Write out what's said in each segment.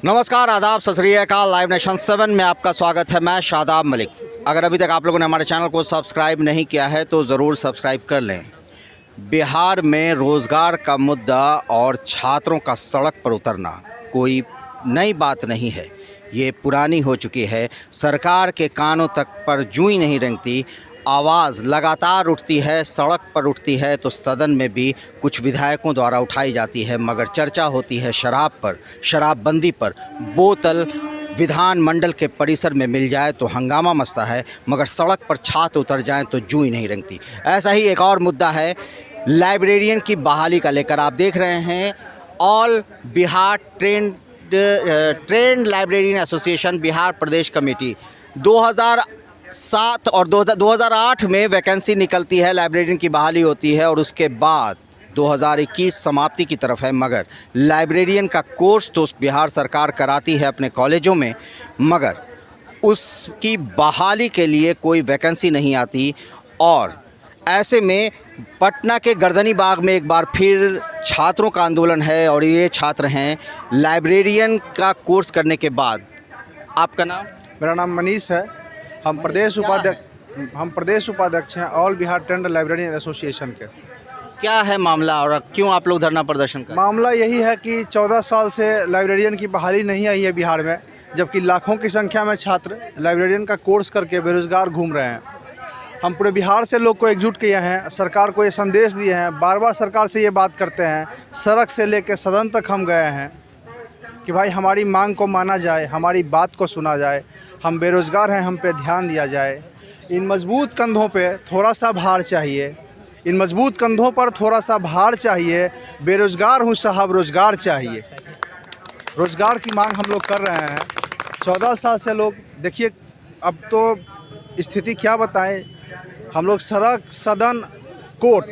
नमस्कार, आदाब, सत श्री अकाल। लाइव नेशन 7 में आपका स्वागत है। मैं शादाब मलिक। अगर अभी तक आप लोगों ने हमारे चैनल को सब्सक्राइब नहीं किया है तो ज़रूर सब्सक्राइब कर लें। बिहार में रोज़गार का मुद्दा और छात्रों का सड़क पर उतरना कोई नई बात नहीं है, ये पुरानी हो चुकी है। सरकार के कानों तक पर जूं ही नहीं रेंगती। आवाज़ लगातार उठती है, सड़क पर उठती है तो सदन में भी कुछ विधायकों द्वारा उठाई जाती है, मगर चर्चा होती है शराब पर, शराबबंदी पर। बोतल विधानमंडल के परिसर में मिल जाए तो हंगामा मचता है, मगर सड़क पर छात्र उतर जाएं तो जूं ही नहीं रेंगती। ऐसा ही एक और मुद्दा है लाइब्रेरियन की बहाली का लेकर। आप देख रहे हैं all Bihar trained librarian association Bihar Pradesh committee 2007 और 2008 में वैकेंसी निकलती है, लाइब्रेरियन की बहाली होती है और उसके बाद 2021 समाप्ति की तरफ है। मगर लाइब्रेरियन का कोर्स तो बिहार सरकार कराती है अपने कॉलेजों में, मगर उसकी बहाली के लिए कोई वैकेंसी नहीं आती। और ऐसे में पटना के गर्दनी बाग में एक बार फिर छात्रों का आंदोलन है और ये छात्र हैं लाइब्रेरियन का कोर्स करने के बाद। आपका नाम? मेरा नाम मनीष है। हम प्रदेश उपाध्यक्ष हैं all Bihar trained librarian association के। क्या है मामला और क्यों आप लोग धरना प्रदर्शन कर? मामला यही है कि 14 साल से लाइब्रेरियन की बहाली नहीं आई है बिहार में, जबकि लाखों की संख्या में छात्र लाइब्रेरियन का कोर्स करके बेरोजगार घूम रहे हैं। हम पूरे बिहार से लोग को एकजुट किए हैं, सरकार को ये संदेश दिए हैं, बार बार सरकार से ये बात करते हैं, सड़क से लेकर सदन तक हम गए हैं कि भाई हमारी मांग को माना जाए, हमारी बात को सुना जाए, हम बेरोज़गार हैं, हम पे ध्यान दिया जाए। इन मजबूत कंधों पे थोड़ा सा भार चाहिए, इन मजबूत कंधों पर थोड़ा सा भार चाहिए। बेरोज़गार हूँ साहब, रोज़गार चाहिए। रोज़गार की मांग हम लोग कर रहे हैं 14 साल से। लोग देखिए, अब तो स्थिति क्या बताएं, हम लोग सड़क, सदन, कोर्ट,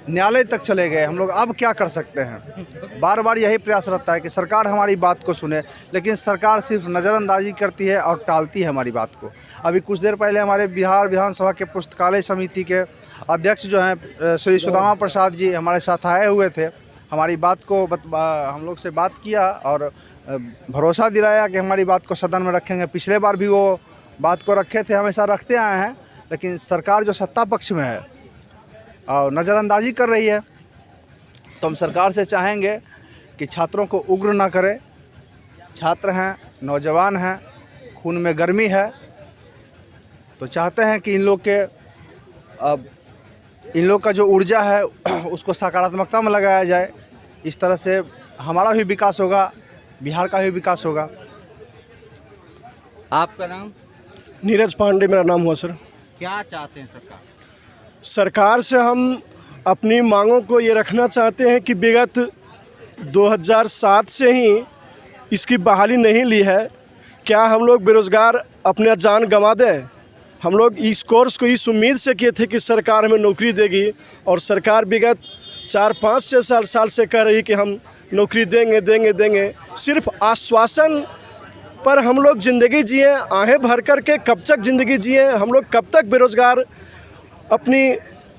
न्यायालय तक चले गए। हम लोग अब क्या कर सकते हैं? बार बार यही प्रयास रहता है कि सरकार हमारी बात को सुने, लेकिन सरकार सिर्फ नज़रअंदाजी करती है और टालती है हमारी बात को। अभी कुछ देर पहले हमारे बिहार विधानसभा के पुस्तकालय समिति के अध्यक्ष जो हैं श्री सुदामा प्रसाद जी हमारे साथ आए हुए थे। हमारी बात को हम लोग से बात किया और भरोसा दिलाया कि हमारी बात को सदन में रखेंगे। पिछले बार भी वो बात को रखे थे, हमेशा रखते आए हैं, लेकिन सरकार जो सत्ता पक्ष में है और नज़रअंदाजी कर रही है। तो हम सरकार से चाहेंगे कि छात्रों को उग्र ना करे। छात्र हैं, नौजवान हैं, खून में गर्मी है, तो चाहते हैं कि इन लोग का जो ऊर्जा है उसको सकारात्मकता में लगाया जाए। इस तरह से हमारा भी विकास होगा, बिहार का भी विकास होगा। आपका नाम? नीरज पांडे मेरा नाम हुआ सर। क्या चाहते हैं सरकार? सरकार से हम अपनी मांगों को ये रखना चाहते हैं कि विगत 2007 से ही इसकी बहाली नहीं ली है। क्या हम लोग बेरोज़गार अपने जान गंवा दें? हम लोग इस कोर्स को इस उम्मीद से किए थे कि सरकार हमें नौकरी देगी, और सरकार विगत 4-5 साल से कह रही कि हम नौकरी देंगे। सिर्फ आश्वासन पर हम लोग ज़िंदगी जिए, आहें भर कर के कब तक ज़िंदगी जिए? हम लोग कब तक बेरोज़गार अपनी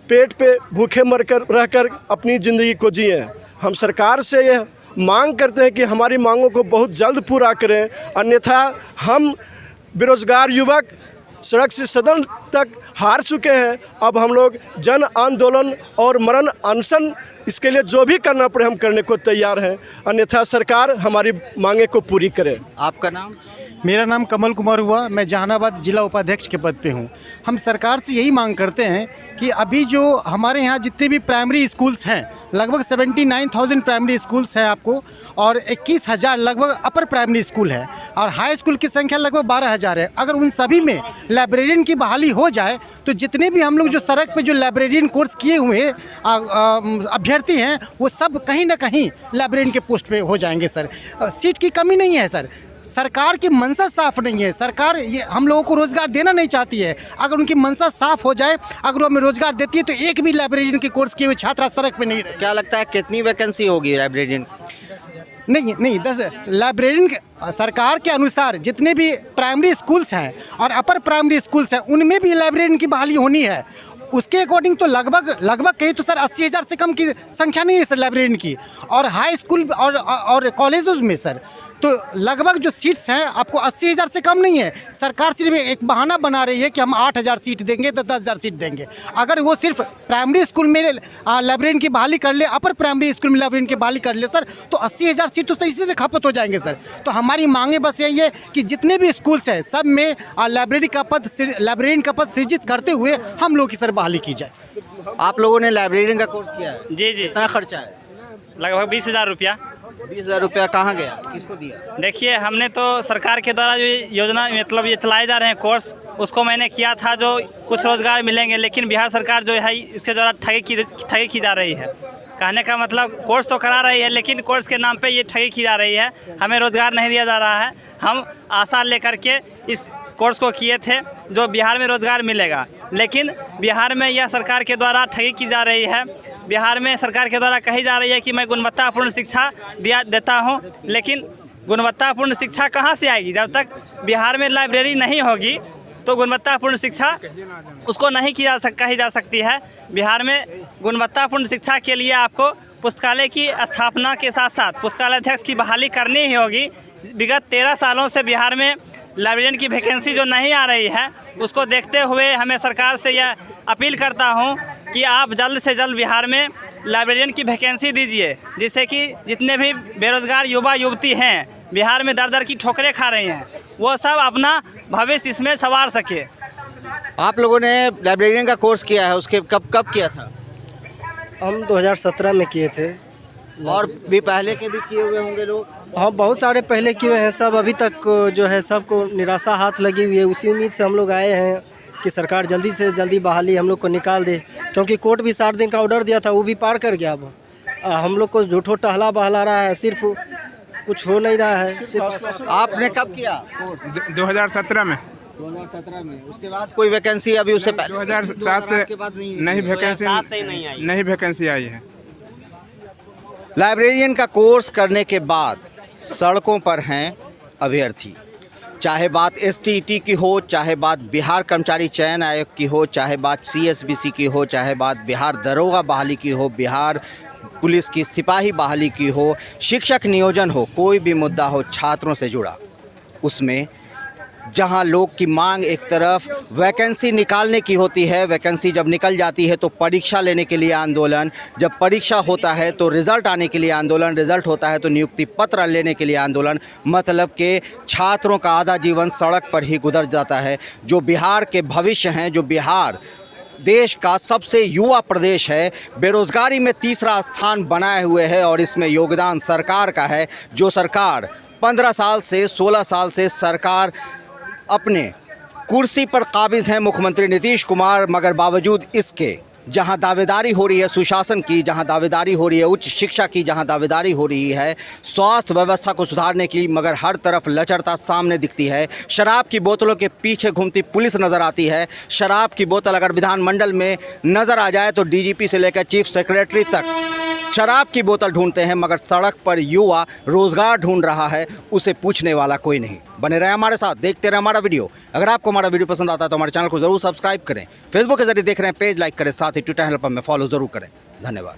पेट पे भूखे मरकर रहकर अपनी ज़िंदगी को जिए? हम सरकार से यह मांग करते हैं कि हमारी मांगों को बहुत जल्द पूरा करें, अन्यथा हम बेरोज़गार युवक सड़क से सदन तक हार चुके हैं। अब हम लोग जन आंदोलन और मरण अनशन, इसके लिए जो भी करना पड़े हम करने को तैयार हैं, अन्यथा सरकार हमारी मांगे को पूरी करे। आपका नाम? मेरा नाम कमल कुमार हुआ। मैं जहानाबाद जिला उपाध्यक्ष के पद पे हूँ। हम सरकार से यही मांग करते हैं कि अभी जो हमारे यहाँ जितने भी प्राइमरी स्कूल्स हैं, लगभग 79,000 प्राइमरी स्कूल्स हैं आपको, और 21,000 लगभग अपर प्राइमरी स्कूल है, और हाई स्कूल की संख्या लगभग 12,000 है। अगर उन सभी में लाइब्रेरियन की बहाली हो जाए तो जितने भी हम लोग जो सड़क पे जो लाइब्रेरियन कोर्स किए हुए अभ्यर्थी हैं, वो सब कहीं ना कहीं लाइब्रेरियन के पोस्ट पे हो जाएंगे सर। सीट की कमी नहीं है सर, सरकार की मंशा साफ नहीं है। सरकार ये हम लोगों को रोज़गार देना नहीं चाहती है। अगर उनकी मंशा साफ हो जाए, अगर वो हमें रोज़गार देती है, तो एक भी लाइब्रेरियन के कोर्स किए हुए छात्र सड़क पे नहीं रहे। क्या लगता है कितनी वैकेंसी होगी लाइब्रेरियन? नहीं 10 लाइब्रेरियन सरकार के अनुसार जितने भी प्राइमरी स्कूल्स हैं और अपर प्राइमरी स्कूल्स हैं, उनमें भी लाइब्रेरियन की बहाली होनी है। उसके अकॉर्डिंग तो लगभग कहीं तो सर 80,000 से कम की संख्या नहीं है सर लाइब्रेरियन की। और हाई स्कूल और कॉलेजों में सर तो लगभग जो सीट्स हैं आपको 80,000 से कम नहीं है। सरकार सिर्फ एक बहाना बना रही है कि हम 8,000 सीट देंगे तो 10,000 सीट देंगे। अगर वो सिर्फ प्राइमरी स्कूल में लाइब्रेरियन की बहाली कर ले, अपर प्राइमरी स्कूल में लाइब्रेरियन की बहाली कर ले सर, तो 80,000 सीट तो सर इसी से खपत हो जाएंगे सर। तो हमारी मांगे बस यही है कि जितने भी स्कूल्स हैं सब में लाइब्रेरियन का पद सृजित करते हुए हम लोग की सर बहाली की जाए। आप लोगों ने लाइब्रेरियन का कोर्स किया है? जी जी, कितना खर्चा है? लगभग 20,000 रुपया। 20,000 रुपया कहाँ गया, किसको दिया? देखिए, हमने तो सरकार के द्वारा जो योजना मतलब ये चलाए जा रहे हैं कोर्स, उसको मैंने किया था जो कुछ रोज़गार मिलेंगे, लेकिन बिहार सरकार जो है इसके द्वारा ठगी की जा रही है। कहने का मतलब कोर्स तो करा रही है, लेकिन कोर्स के नाम पे ये ठगी की जा रही है। हमें रोज़गार नहीं दिया जा रहा है। हम आशा लेकर के इस कोर्स को किए थे जो बिहार में रोज़गार मिलेगा, लेकिन बिहार में यह सरकार के द्वारा ठगी की जा रही है। बिहार में सरकार के द्वारा कही जा रही है कि मैं गुणवत्तापूर्ण शिक्षा देता हूं, लेकिन गुणवत्तापूर्ण शिक्षा कहां से आएगी? जब तक बिहार में लाइब्रेरी नहीं होगी तो गुणवत्तापूर्ण शिक्षा उसको नहीं कही जा सकती है। बिहार में गुणवत्तापूर्ण शिक्षा के लिए आपको पुस्तकालय की स्थापना के साथ साथ पुस्तकालयाध्यक्ष की बहाली करनी ही होगी। विगत 13 सालों से बिहार में लाइब्रेरियन की वैकेंसी जो नहीं आ रही है, उसको देखते हुए हमें सरकार से यह अपील करता हूं कि आप जल्द से जल्द बिहार में लाइब्रेरियन की वैकेंसी दीजिए, जिससे कि जितने भी बेरोज़गार युवा युवती हैं बिहार में दर दर की ठोकरें खा रही हैं, वो सब अपना भविष्य इसमें संवार सके। आप लोगों ने लाइब्रेरियन का कोर्स किया है, उसके कब किया था? हम 2017 में किए थे। और भी पहले के भी किए हुए होंगे लोग? हाँ, बहुत सारे पहले किए हैं सब। अभी तक जो है सबको निराशा हाथ लगी हुई है। उसी उम्मीद से हम लोग आए हैं कि सरकार जल्दी से जल्दी बहाली हम लोग को निकाल दे, क्योंकि कोर्ट भी 60 दिन का ऑर्डर दिया था, वो भी पार कर गया। अब हम लोग को झूठो टहला बहला रहा है, सिर्फ कुछ हो नहीं रहा है। सिर्फ आपने कब किया कोर्स? 2017 में। 2017 में। उसके बाद कोई वैकेंसी अभी उससे पहले 2007 से नहीं वैकेंसी आई है। लाइब्रेरियन का कोर्स करने के बाद सड़कों पर हैं अभ्यर्थी। चाहे बात STET की हो, चाहे बात बिहार कर्मचारी चयन आयोग की हो, चाहे बात CSBC की हो, चाहे बात बिहार दरोगा बहाली की हो, बिहार पुलिस की सिपाही बहाली की हो, शिक्षक नियोजन हो, कोई भी मुद्दा हो छात्रों से जुड़ा, उसमें जहां लोग की मांग एक तरफ वैकेंसी निकालने की होती है, वैकेंसी जब निकल जाती है तो परीक्षा लेने के लिए आंदोलन, जब परीक्षा होता है तो रिज़ल्ट आने के लिए आंदोलन, रिज़ल्ट होता है तो नियुक्ति पत्र लेने के लिए आंदोलन, मतलब कि छात्रों का आधा जीवन सड़क पर ही गुजर जाता है। जो बिहार के भविष्य हैं, जो बिहार देश का सबसे युवा प्रदेश है, बेरोज़गारी में तीसरा स्थान बनाए हुए है और इसमें योगदान सरकार का है। जो सरकार 15 साल से 16 साल से सरकार अपने कुर्सी पर काबिज़ हैं मुख्यमंत्री नीतीश कुमार, मगर बावजूद इसके जहां दावेदारी हो रही है सुशासन की, जहां दावेदारी हो रही है उच्च शिक्षा की, जहां दावेदारी हो रही है स्वास्थ्य व्यवस्था को सुधारने की, मगर हर तरफ लचरता सामने दिखती है। शराब की बोतलों के पीछे घूमती पुलिस नज़र आती है। शराब की बोतल अगर विधानमंडल में नज़र आ जाए तो DGP से लेकर चीफ सेक्रेटरी तक शराब की बोतल ढूंढते हैं, मगर सड़क पर युवा रोज़गार ढूंढ रहा है, उसे पूछने वाला कोई नहीं। बने रहे हमारे साथ, देखते रहे हमारा वीडियो। अगर आपको हमारा वीडियो पसंद आता है तो हमारे चैनल को ज़रूर सब्सक्राइब करें। फेसबुक के जरिए देख रहे हैं, पेज लाइक करें, साथ ही ट्विटर हैंडल पर हमें फॉलो ज़रूर करें। धन्यवाद।